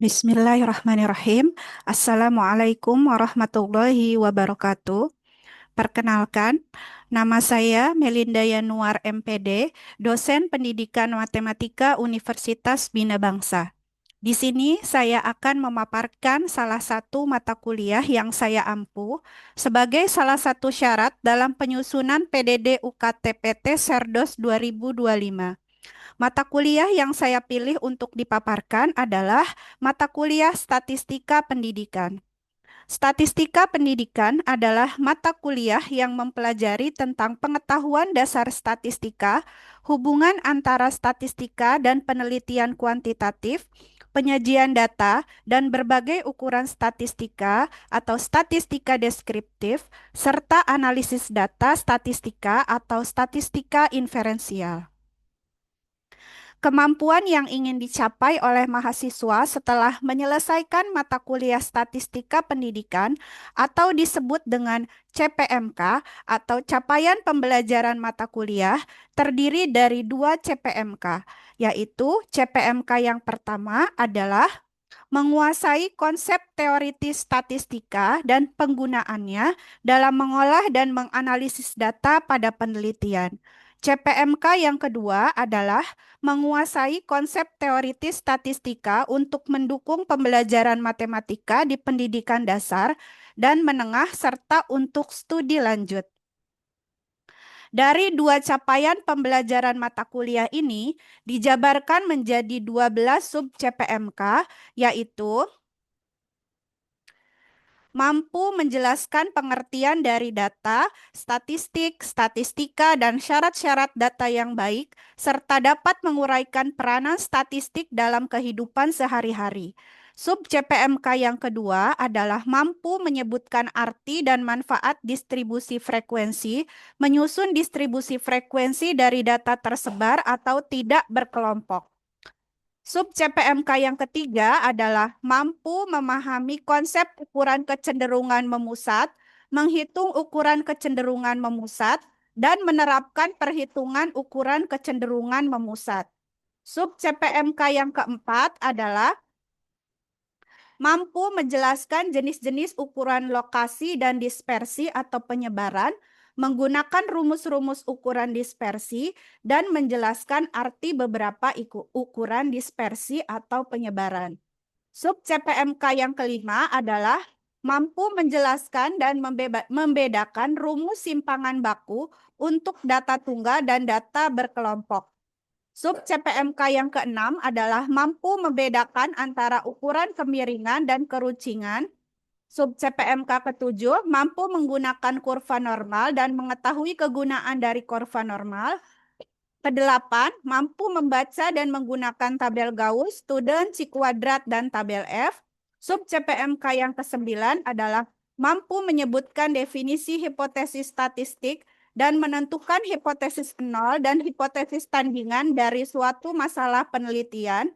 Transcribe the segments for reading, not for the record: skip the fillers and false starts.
Bismillahirrahmanirrahim. Assalamualaikum warahmatullahi wabarakatuh. Perkenalkan, nama saya Melinda Yanuar MPD, dosen pendidikan matematika Universitas Bina Bangsa. Di sini saya akan memaparkan salah satu mata kuliah yang saya ampu sebagai salah satu syarat dalam penyusunan PDD UKT-PT Serdos 2025. Mata kuliah yang saya pilih untuk dipaparkan adalah mata kuliah Statistika Pendidikan. Statistika pendidikan adalah mata kuliah yang mempelajari tentang pengetahuan dasar statistika, hubungan antara statistika dan penelitian kuantitatif, penyajian data, dan berbagai ukuran statistika atau statistika deskriptif, serta analisis data statistika atau statistika inferensial. Kemampuan yang ingin dicapai oleh mahasiswa setelah menyelesaikan mata kuliah Statistika Pendidikan atau disebut dengan CPMK atau Capaian Pembelajaran Mata Kuliah terdiri dari dua CPMK, yaitu CPMK yang pertama adalah menguasai konsep teoritis statistika dan penggunaannya dalam mengolah dan menganalisis data pada penelitian. CPMK yang kedua adalah menguasai konsep teoritis statistika untuk mendukung pembelajaran matematika di pendidikan dasar dan menengah serta untuk studi lanjut. Dari dua capaian pembelajaran mata kuliah ini dijabarkan menjadi 12 sub CPMK, yaitu mampu menjelaskan pengertian dari data, statistik, statistika, dan syarat-syarat data yang baik, serta dapat menguraikan peranan statistik dalam kehidupan sehari-hari. Sub CPMK yang kedua adalah mampu menyebutkan arti dan manfaat distribusi frekuensi, menyusun distribusi frekuensi dari data tersebar atau tidak berkelompok. Sub CPMK yang ketiga adalah mampu memahami konsep ukuran kecenderungan memusat, menghitung ukuran kecenderungan memusat, dan menerapkan perhitungan ukuran kecenderungan memusat. Sub CPMK yang keempat adalah mampu menjelaskan jenis-jenis ukuran lokasi dan dispersi atau penyebaran, menggunakan rumus-rumus ukuran dispersi, dan menjelaskan arti beberapa ukuran dispersi atau penyebaran. Sub CPMK yang kelima adalah mampu menjelaskan dan membedakan rumus simpangan baku untuk data tunggal dan data berkelompok. Sub CPMK yang keenam adalah mampu membedakan antara ukuran kemiringan dan kerucingan. Sub CPMK ketujuh mampu menggunakan kurva normal dan mengetahui kegunaan dari kurva normal. Kedelapan, mampu membaca dan menggunakan tabel Gauss, student, C kuadrat, dan tabel F. Sub CPMK yang kesembilan adalah mampu menyebutkan definisi hipotesis statistik dan menentukan hipotesis nol dan hipotesis tandingan dari suatu masalah penelitian.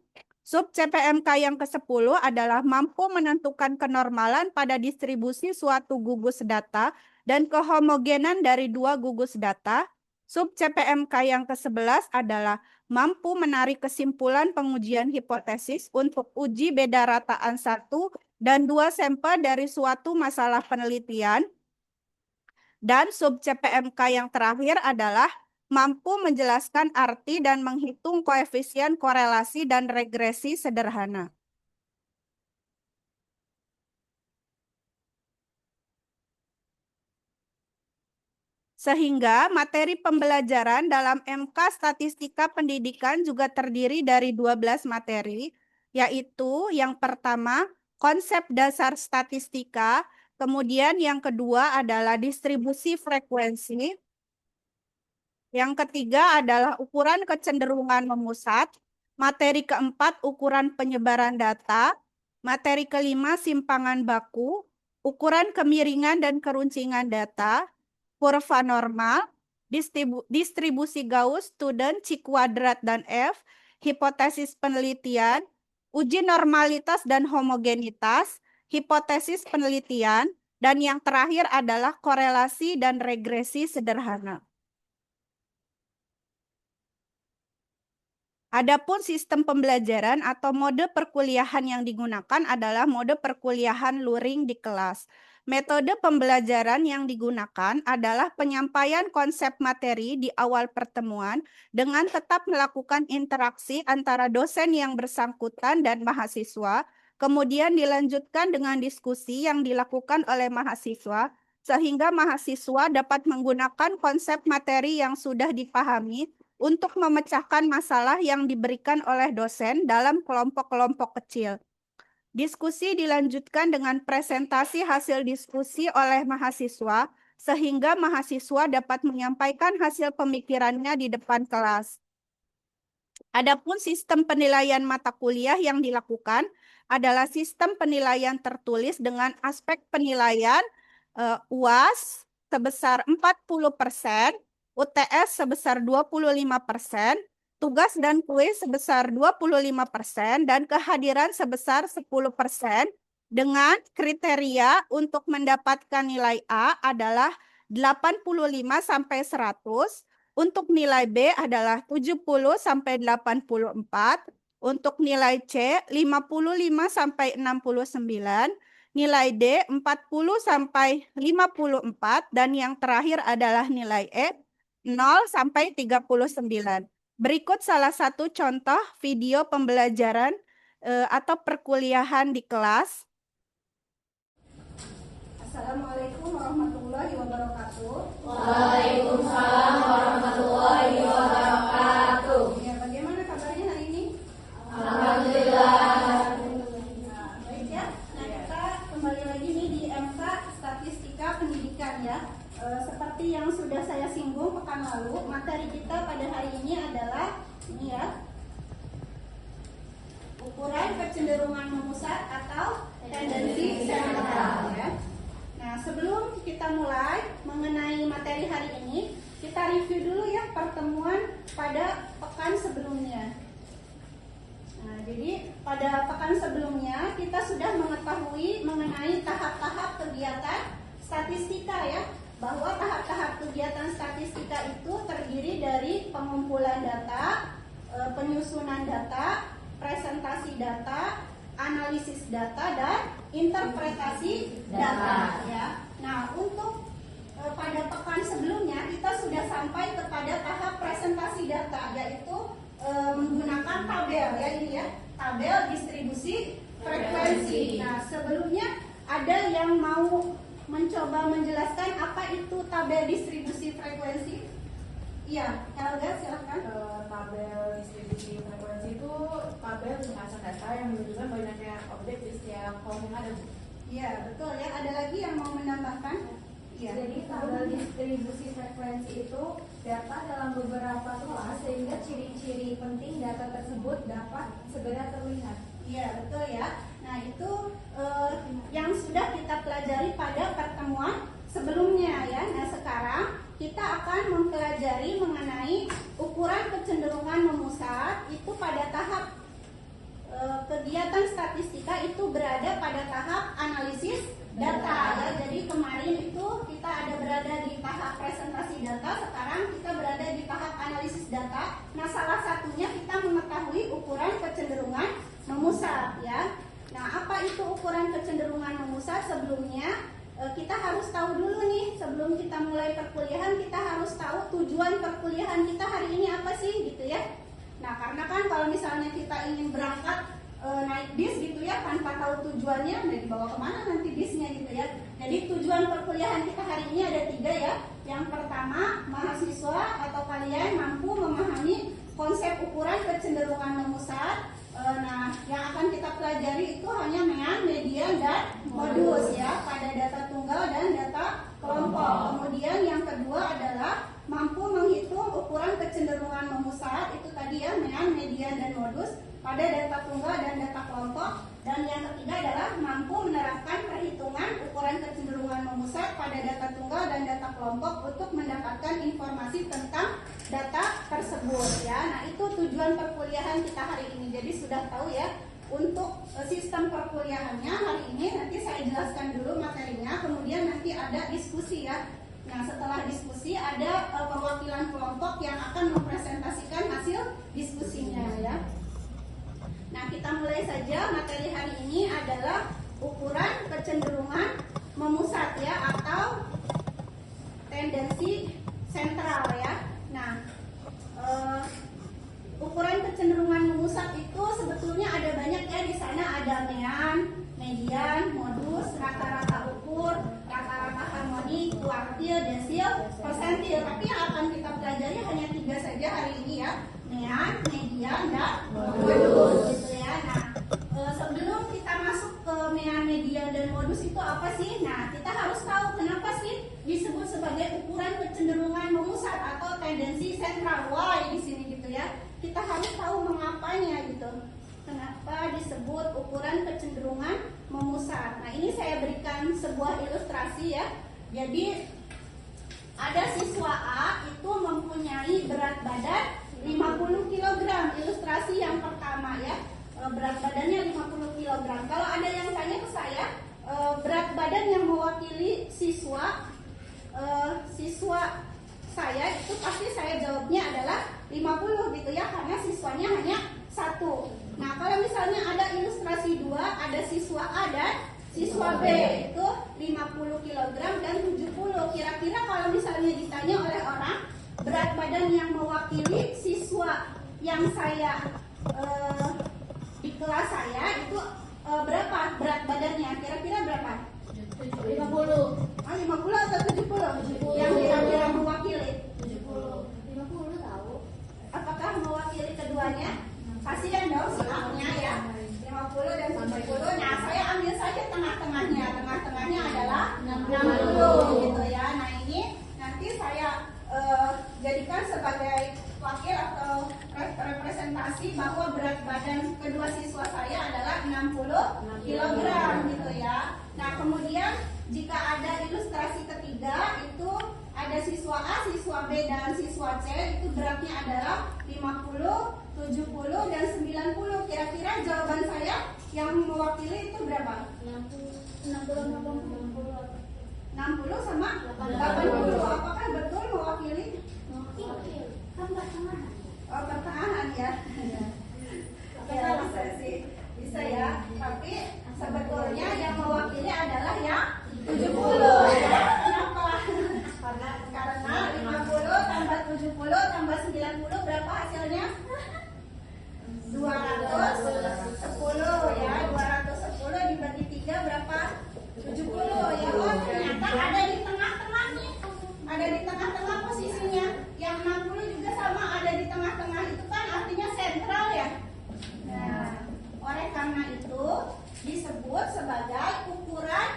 Sub CPMK yang ke-10 adalah mampu menentukan kenormalan pada distribusi suatu gugus data dan kehomogenan dari dua gugus data. Sub CPMK yang ke-11 adalah mampu menarik kesimpulan pengujian hipotesis untuk uji beda rataan satu dan dua sampel dari suatu masalah penelitian. Dan sub CPMK yang terakhir adalah mampu menjelaskan arti dan menghitung koefisien korelasi dan regresi sederhana. Sehingga materi pembelajaran dalam MK Statistika Pendidikan juga terdiri dari 12 materi, yaitu yang pertama konsep dasar statistika, kemudian yang kedua adalah distribusi frekuensi, yang ketiga adalah ukuran kecenderungan memusat, materi keempat ukuran penyebaran data, materi kelima simpangan baku, ukuran kemiringan dan keruncingan data, kurva normal, distribusi Gauss, student, C kuadrat, dan F, hipotesis penelitian, uji normalitas dan homogenitas, hipotesis penelitian, dan yang terakhir adalah korelasi dan regresi sederhana. Adapun sistem pembelajaran atau mode perkuliahan yang digunakan adalah mode perkuliahan luring di kelas. Metode pembelajaran yang digunakan adalah penyampaian konsep materi di awal pertemuan dengan tetap melakukan interaksi antara dosen yang bersangkutan dan mahasiswa, kemudian dilanjutkan dengan diskusi yang dilakukan oleh mahasiswa, sehingga mahasiswa dapat menggunakan konsep materi yang sudah dipahami untuk memecahkan masalah yang diberikan oleh dosen dalam kelompok-kelompok kecil. Diskusi dilanjutkan dengan presentasi hasil diskusi oleh mahasiswa, sehingga mahasiswa dapat menyampaikan hasil pemikirannya di depan kelas. Adapun sistem penilaian mata kuliah yang dilakukan adalah sistem penilaian tertulis dengan aspek penilaian UAS sebesar 40%, UTS sebesar 25%, tugas dan kuis sebesar 25%, dan kehadiran sebesar 10%, dengan kriteria untuk mendapatkan nilai A adalah 85 sampai 100, untuk nilai B adalah 70 sampai 84, untuk nilai C 55 sampai 69, nilai D 40 sampai 54, dan yang terakhir adalah nilai E 0 sampai 39. Berikut salah satu contoh video pembelajaran atau perkuliahan di kelas. Assalamualaikum warahmatullahi wabarakatuh. Waalaikumsalam warahmatullahi wabarakatuh. Ya, bagaimana kabarnya hari ini? Alhamdulillah. Baik ya. Nah, kita kembali lagi nih di MK Statistika Pendidikan ya. Seperti yang sudah saya singgung pekan lalu, materi kita pada hari ini adalah ini ya, ukuran kecenderungan memusat atau tendensi sentral ya. Nah, sebelum kita mulai mengenai materi hari ini, kita review dulu ya pertemuan pada pekan sebelumnya. Nah, jadi pada pekan sebelumnya kita sudah mengetahui mengenai tahap-tahap kegiatan statistika ya, bahwa tahap-tahap kegiatan statistika itu terdiri dari pengumpulan data, penyusunan data, presentasi data, analisis data, dan interpretasi data ya. Nah, untuk pada pekan sebelumnya kita sudah sampai kepada tahap presentasi data, yaitu menggunakan tabel ya, ini ya, tabel distribusi frekuensi. Nah, sebelumnya ada yang mau mencoba menjelaskan apa itu tabel distribusi frekuensi? Iya, Helga silahkan. Tabel distribusi frekuensi itu tabel penghasil data yang menunjukkan banyaknya objek di setiap kolom yang ada. Iya, betul ya. Ada lagi yang mau menambahkan? Iya. Jadi tabel distribusi frekuensi itu data dalam beberapa kelas sehingga ciri-ciri penting data tersebut dapat segera terlihat. Iya, betul ya. Nah, itu yang sudah kita pelajari pada pertemuan sebelumnya ya. Nah, sekarang kita akan mempelajari mengenai ukuran kecenderungan memusat. Itu pada tahap kegiatan statistika itu berada pada tahap analisis data ya. Jadi kemarin itu kita ada berada di tahap presentasi data, sekarang kita berada di tahap analisis data. Nah, salah satunya kita mengetahui ukuran kecenderungan memusat ya. Nah, apa itu ukuran kecenderungan memusat? Sebelumnya kita harus tahu dulu nih, sebelum kita mulai perkuliahan kita harus tahu tujuan perkuliahan kita hari ini apa sih gitu ya. Nah, karena kan kalau misalnya kita ingin berangkat naik bis gitu ya, tanpa tahu tujuannya, nah dibawa kemana nanti bisnya gitu ya. Jadi tujuan perkuliahan kita hari ini ada 3 ya. Yang pertama, mahasiswa atau kalian mampu memahami konsep ukuran kecenderungan memusat. Nah, yang akan kita pelajari itu hanya mean, median, dan modus ya, pada data tunggal dan data kelompok. Kemudian yang kedua adalah mampu menghitung ukuran kecenderungan memusat, itu tadi ya, mean, median, dan modus pada data tunggal dan data kelompok. Dan yang ketiga adalah mampu menerapkan perhitungan ukuran kecenderungan memusat pada data tunggal dan data kelompok untuk mendapatkan informasi tentang data tersebut ya. Nah, itu tujuan perkuliahan kita hari ini. Jadi sudah tahu ya untuk sistem perkuliahannya hari ini. Nanti saya jelaskan dulu materinya, kemudian nanti ada diskusi ya. Nah, setelah diskusi ada perwakilan kelompok yang akan mempresentasikan hasil diskusinya ya. kita mulai saja. Materi hari ini adalah ukuran kecenderungan memusat ya, atau tendensi sentral ya. Nah, ukuran kecenderungan memusat itu sebetulnya ada banyak ya. Di sana ada mean, median, modus, rata-rata ukur, rata-rata harmoni, kuartil, desil, persentil. Tapi yang akan kita pelajari hanya 3 saja hari ini ya. Mean, median, dan modus gitu ya. Nah, sebelum kita masuk ke mean, median, dan modus itu apa sih? Nah, kita harus tahu kenapa sih disebut sebagai ukuran kecenderungan memusat atau tendensi sentral. Why di sini gitu ya. Kita harus tahu mengapanya gitu. Kenapa disebut ukuran kecenderungan memusat. Nah, ini saya berikan sebuah ilustrasi ya. Jadi ada siswa A itu mempunyai berat badan 50 kg. Ilustrasi yang pertama ya. Berat badannya 50 kg. Kalau ada yang tanya ke saya, berat badan yang mewakili siswa saya itu pasti saya jawabnya adalah 50 gitu ya, karena siswanya hanya 1. Nah, kalau misalnya ada ilustrasi 2, ada siswa A dan siswa B, itu 50 kg dan 70. Kira-kira kalau misalnya ditanya oleh orang, berat badan yang mewakili siswa yang saya di kelas saya itu berapa berat badannya? Kira-kira berapa? 50. 50 atau 70? Yang kira-kira mewakili 50 tahu. apakah mewakili keduanya? Kasihan dong si A-nya ya, 50 dan 70. Nah, saya ambil saja tengah-tengahnya. Tengah-tengahnya adalah 60 gitu ya. Nah, ini nanti saya jadikan sebagai wakil atau representasi bahwa berat badan kedua siswa saya adalah 60 kg gitu ya. Nah, kemudian jika ada ilustrasi ketiga, itu ada siswa A, siswa B, dan siswa C, itu beratnya adalah 50, 70, dan 90. Kira-kira jawaban saya yang mewakili itu berapa? 60 sama 80. Apakah betul mewakili? Kan pertengahan. Oh, pertengahan ya. Ya, bisa sih. Bisa ya. Tapi sebetulnya yang mewakili adalah yang 70 ya. Kenapa? Karena 50 tambah 70 tambah 90 berapa hasilnya? 210 ya. 210 dibagi 3 berapa? 70 ya. Oh, ternyata ada di tengah-tengah nih. Ada di tengah-tengah posisinya. Yang 60 juga sama ada di tengah-tengah, itu kan artinya sentral ya. Nah, oleh karena itu disebut sebagai ukuran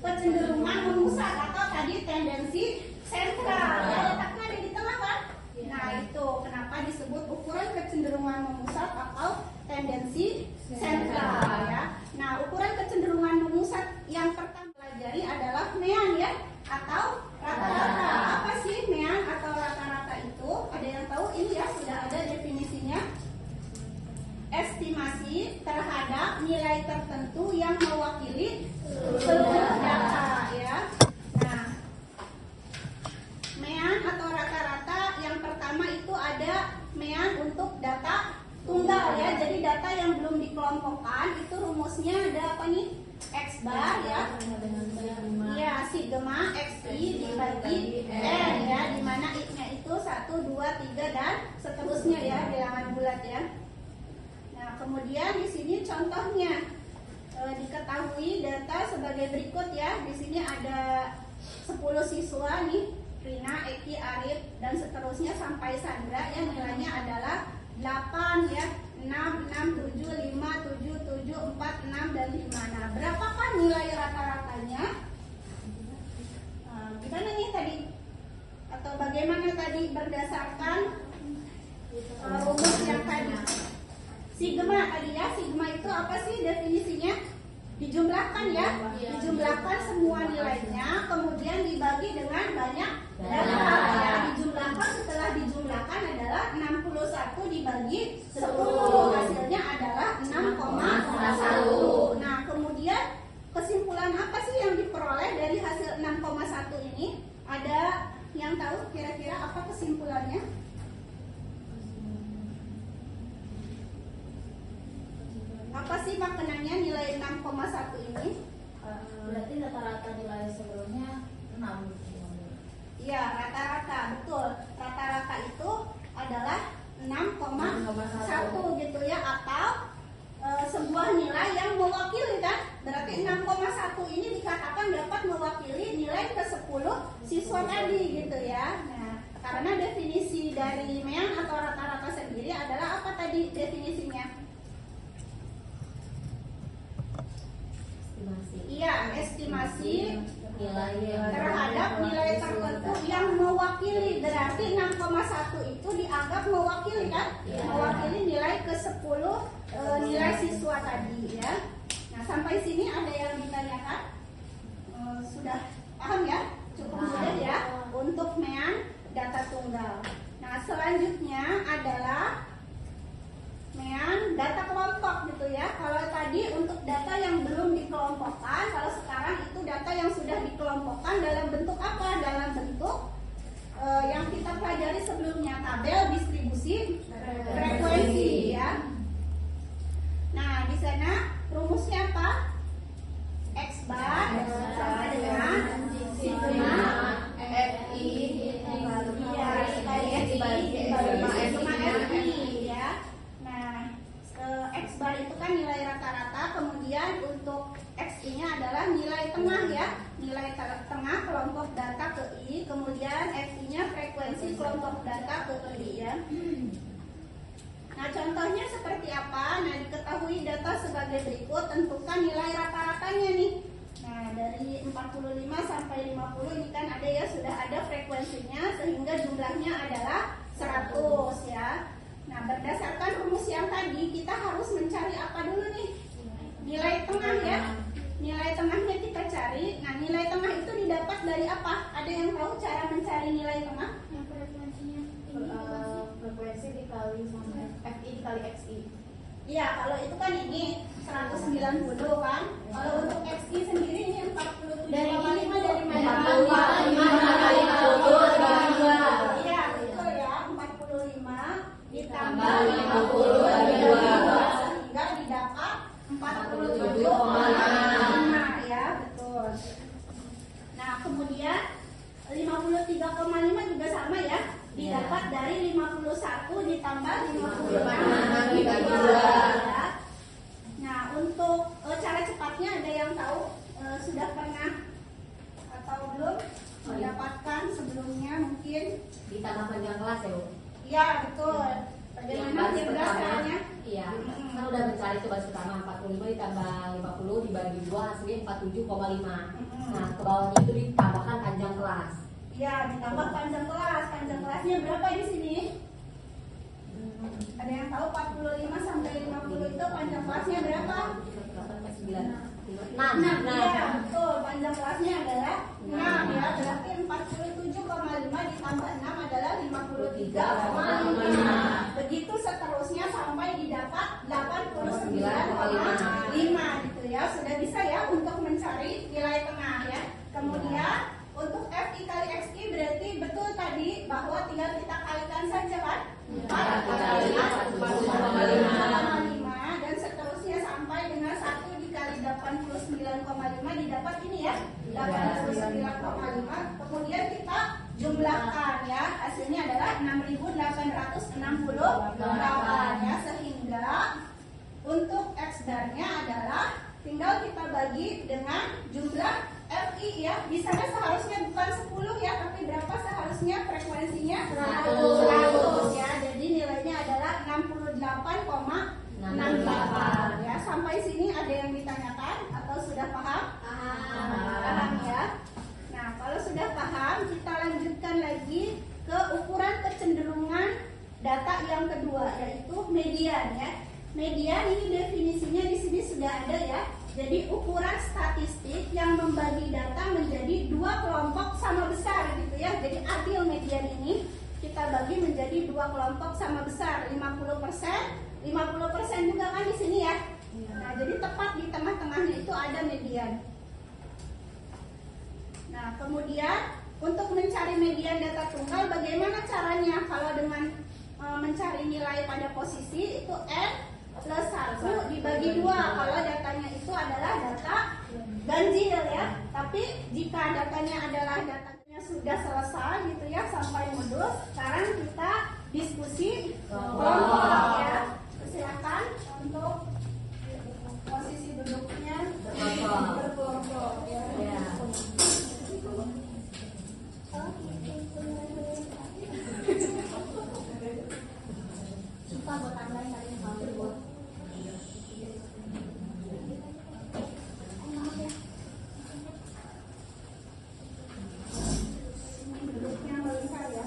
kecenderungan memusat atau tadi tendensi sentral. Ya, letaknya ada di tengah kan? Nah, itu kenapa disebut ukuran kecenderungan memusat atau tendensi sentral ya. Nah, ukuran kecenderungan memusat yang pertama pelajari adalah mean ya, atau rata-rata. Apa sih mean atau rata-rata itu? Ada yang tahu? Ini ya, sudah ada definisinya. Estimasi terhadap nilai tertentu yang mewakili seluruh data ya. Nah, mean atau rata-rata yang pertama itu ada mean untuk data tunggal ya. Jadi data yang belum dikelompokkan itu rumusnya ada apa nih? X bar ya. Iya, sigma XI dibagi N ya, di mana I-nya itu 1, 2, 3 dan seterusnya ya, bilangan bulat ya. Nah, kemudian di sini contohnya diketahui data sebagai berikut ya. Di sini ada 10 siswa nih, Rina, Eki, Arif dan seterusnya sampai Sandra ya. Nilainya adalah 8 ya, 6, 6, 7, 5, 7, 7, 4, 6 dan 5. Nah, berapakah nilai rata-ratanya? Gimana nih tadi? Atau bagaimana tadi berdasarkan rumus yang tadi? Sigma tadi ya, sigma itu apa sih definisinya? Dijumlahkan ya, dijumlahkan semua nilainya, kemudian dibagi dengan banyak data ya. Dijumlahkan, setelah dijumlahkan adalah 61 dibagi 10, hasilnya adalah 6,1. Nah, kemudian kesimpulan apa sih yang diperoleh dari hasil 6,1 ini? Ada yang tahu kira-kira apa kesimpulannya? Apa sih maknanya nilai 6,1 ini? Berarti rata-rata nilai sebelumnya 6. Iya, rata-rata, betul. Rata-rata itu adalah 6,1 gitu ya, atau sebuah nilai yang mewakili kan. Berarti 6,1 ini dikatakan dapat mewakili nilai ke-10 siswa tadi gitu ya. Nah, karena definisi dari MEAN atau rata-rata sendiri adalah apa tadi definisinya? Iya, estimasi terhadap nilai tertentu yang mewakili. Berarti 6,1 itu dianggap mewakili kan? Mewakili nilai ke-10 nilai siswa tadi ya. Nah, sampai sini ada yang ditanyakan? Sudah paham ya? Cukup mudah ya untuk MEAN data tunggal. Nah, selanjutnya adalah MEAN data kelompok gitu ya. Kalau tadi untuk data yang belum dikelompokkan, kalau sekarang itu data yang sudah dikelompokkan dalam bentuk apa? Dalam bentuk yang kita pelajari sebelumnya, tabel distribusi frekuensi ya. Nah, di sana rumusnya apa? X bar sama dengan sigma FI ya. Nah, X bar itu kan nilai rata-rata, kemudian untuk XI-nya adalah nilai tengah ya, nilai tengah kelompok data ke I, kemudian XI-nya frekuensi kelompok data ke I ya. Nah, contohnya seperti apa? Nah, diketahui data sebagai berikut, tentukan nilai rata-ratanya nih. Nah, dari 45 sampai 50 ini kan ada ya, sudah ada frekuensinya sehingga jumlahnya adalah 100 ya. Nah, berdasarkan rumus yang tadi kita harus mencari apa dulu nih? Nilai tengah ya. Nilai tengahnya kita cari. Nah, nilai tengah itu didapat dari apa? Ada yang tahu cara mencari nilai tengah? Yang frekuensinya Frekuensi dikali sama FI dikali XI. Iya, kalau itu kan ini 190 kan. Kalau untuk XI sendiri ini 47,5 dari mana? 45 Iya, betul ya. 45 ditambah 50 bagi 2 sehingga didapat 47,5 ya, betul. Nah, kemudian 53,5 juga sama ya. Didapat dari 51 ditambah 55 bagi 2 ya. Nah, untuk cara cepatnya ada yang tahu sudah pernah atau belum mendapatkan sebelumnya mungkin? Ditambah panjang kelas ya, Bu? Iya, betul. Bagaimana Yang baris caranya? Iya, kan udah mencari itu baris pertama 45 ditambah 50 dibagi 2 hasilnya 47,5. Nah, ke bawahnya itu ditambahkan panjang kelas. Iya, ditambah panjang kelas. Panjang kelasnya berapa di sini? Ada yang tahu 45 sampai 50 itu panjang kelasnya berapa? 6. Iya, betul. Panjang kelasnya adalah 6 ya. Berarti 47,5 ditambah 6 adalah 53,5. Begitu seterusnya sampai didapat 89,5 gitu ya. Sudah bisa ya untuk mencari nilai tengah ya. Kemudian untuk FI kali XI berarti betul tadi bahwa tinggal kita kalikan saja kan? 4 kali 49,5 dan seterusnya sampai dengan 1 dikali 89,5 didapat ini ya, 89,5. Kemudian kita jumlahkan ya, hasilnya adalah 6.868 ya, sehingga untuk X bar-nya adalah tinggal kita bagi dengan jumlah FI ya. Di sana seharusnya bukan 10 ya, tapi berapa seharusnya frekuensinya? 100 ya. Jadi nilainya adalah 68,68 ya. Sampai sini ada yang ditanyakan atau sudah paham? Paham ya. Nah, kalau sudah paham, kita lanjutkan lagi ke ukuran kecenderungan data yang kedua, yaitu median ya. Median ini definisinya di sini sudah ada ya. Jadi ukuran statistik yang membagi data menjadi dua kelompok sama besar gitu ya. Jadi adil median ini kita bagi menjadi dua kelompok sama besar, 50%, 50% juga kan di sini ya. Nah, jadi tepat di tengah-tengahnya itu ada median. Nah, kemudian untuk mencari median data tunggal bagaimana caranya? Kalau dengan mencari nilai pada posisi itu N plus 1 dibagi 2 kalau datanya itu adalah data ganjil ya. Tapi jika datanya adalah datanya sudah selesai gitu ya sampai modus, sekarang kita diskusi kelompok ya. Silakan untuk posisi duduknya berkelompok ya. Lupa buat tambahin tadi yang buat. Duduknya melihat ya.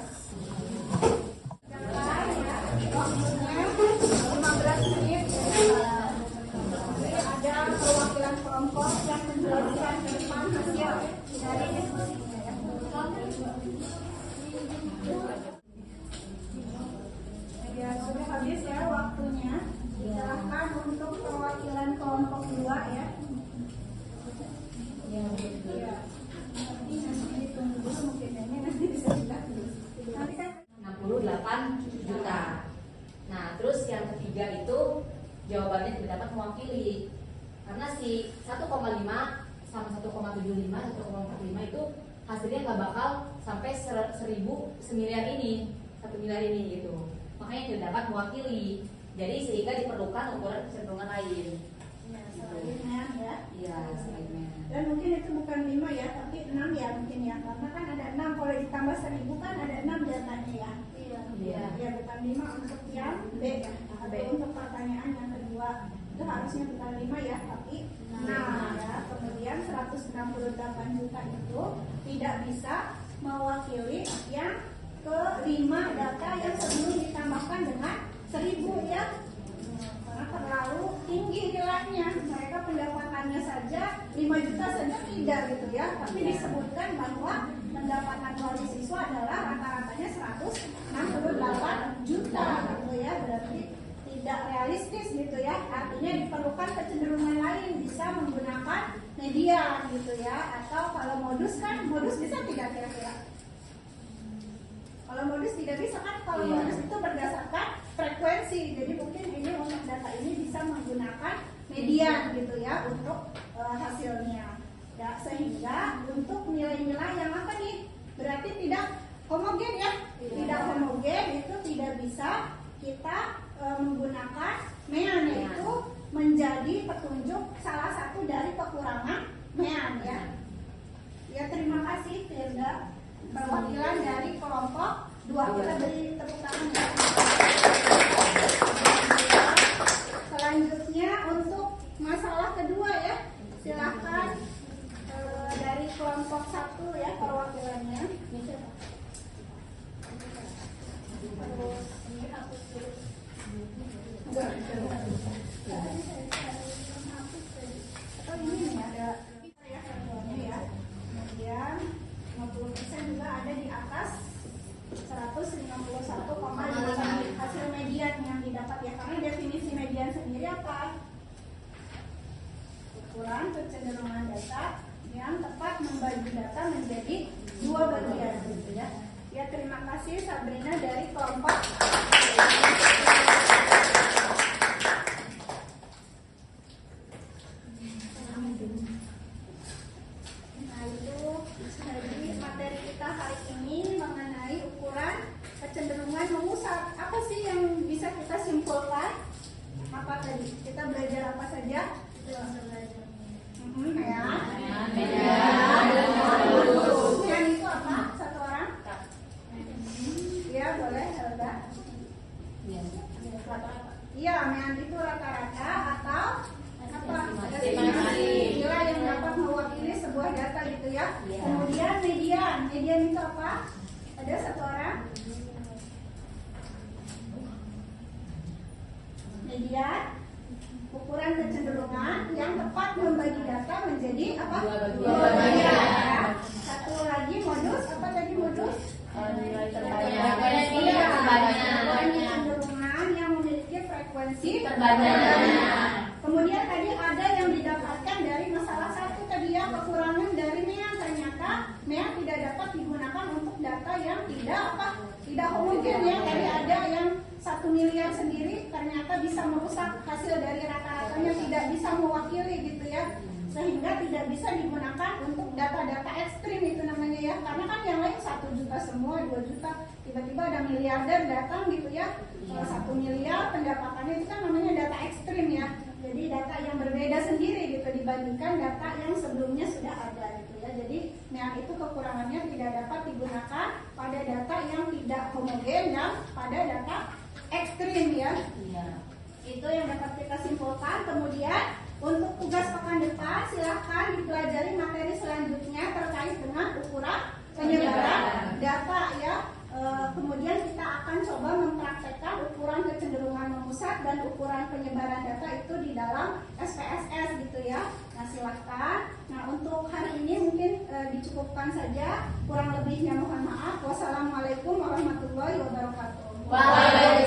Jangan ya. Waktunya 15 menit. Jadi ada perwakilan kelompok yang menjelaskan tentang hasil dari diskusinya ya. Ya sudah habis ya waktunya. Silakan untuk perwakilan kelompok 2 ya. Ya. Nanti ditunggu dulu mungkin ini nanti bisa dilihat. Nanti kan 68 juta. Nah, terus yang ketiga itu jawabannya tidak dapat mewakili. Karena si 1,5 sama 1,75, 1,45 itu hasilnya nggak bakal sampai 1 miliar ini gitu. Makanya tidak dapat mewakili. Jadi sehingga diperlukan ukuran kecenderungan lain. ya, selanjutnya ya. Iya, selainnya. Dan mungkin itu bukan 5 ya, tapi 6 ya mungkin ya. Karena kan ada 6, kalau ditambah 1000 kan ada 6 datanya ya. Iya. Ya bukan 5 untuk yang B ya. Atau untuk pertanyaan yang kedua itu harusnya bukan 5 ya, tapi 6 ya. Kemudian 168 juta itu tidak bisa mewakili yang ke-5 data yang sebelum ditambahkan dengan 1000 ya. Karena terlalu tinggi nilainya. Mereka pendapatannya saja 5 juta saja tidak gitu ya. Tapi disebutkan bahwa pendapatan wali siswa adalah rata-ratanya 168 juta gitu ya. Berarti tidak realistis gitu ya. Artinya diperlukan kecenderungan lain, bisa menggunakan median gitu ya. Atau kalau modus kan, modus bisa tidak kira-kira? Kalau modus tidak bisa kan, kalau modus itu berdasarkan frekuensi. Jadi mungkin ini untuk data ini bisa menggunakan median gitu ya untuk hasilnya. Ya, sehingga untuk nilai-nilai yang apa nih? Berarti tidak homogen ya. Tidak homogen itu tidak bisa kita menggunakan mean, yaitu menjadi petunjuk salah satu dari kekurangan mean ya. Ya, terima kasih Firda. Perwakilan dari kelompok 2, kita beri tepuk tangan ya. Selanjutnya untuk masalah kedua ya, silahkan dari kelompok 1 ya perwakilannya. Terus ini hapus dulu. Atau ini nih ada ya satuannya ya. Kemudian 50% juga ada di atas 151,5 hasil median yang didapat ya. Karena definisi median sendiri apa? Ukuran kecenderungan data yang tepat membagi data menjadi 2 bagian gitu ya. Ya, terima kasih Sabrina dari kelompok. Nah, itu jadi materi kita hari ini mengenai ukuran kecenderungan memusat. Apa sih yang bisa kita simpulkan? Apa tadi? Kita belajar apa saja? Ya. Mean itu apa? Satu orang? Iya, boleh, Helga. Iya, mean itu rata-rata atau apa? Estimasi nilai yang dapat mewakili sebuah data gitu ya. Kemudian median. Median itu apa? Ada satu orang? Median ukuran kecenderungan yang tepat membagi data menjadi apa? Dua bagian. Satu lagi modus, apa tadi modus? Nilai Iya, ukuran kecenderungan yang memiliki frekuensi terbanyak. Kemudian tadi ada yang didapatkan dari masalah satu tadi ya, kekurangan dari mean. Ternyata mean tidak dapat digunakan untuk data yang tidak homogen ya. Tadi ada yang 1 1 miliar sendiri ternyata bisa merusak hasil dari rata-ratanya, tidak bisa mewakili gitu ya, sehingga tidak bisa digunakan untuk data-data ekstrim itu namanya ya, karena kan yang lain 1 juta semua, 2 juta, tiba-tiba ada miliarder datang gitu ya, 1 miliar pendapatannya, itu kan namanya data ekstrim ya. Jadi data yang berbeda sendiri gitu dibandingkan data yang sebelumnya sudah ada gitu ya. Jadi yang itu kekurangannya tidak dapat digunakan pada data yang tidak homogen dan pada data ekstrim ya. Iya. Itu yang dapat kita simpulkan. Kemudian untuk tugas pekan depan silahkan dipelajari materi selanjutnya terkait dengan ukuran penyebaran data ya. Kemudian kita akan coba mempraktekkan ukuran kecenderungan memusat dan ukuran penyebaran data itu di dalam SPSS gitu ya. Nah silahkan. Nah untuk hari ini mungkin dicukupkan saja. Kurang lebihnya mohon maaf. Wassalamualaikum warahmatullahi wabarakatuh. Waalaikumsalam.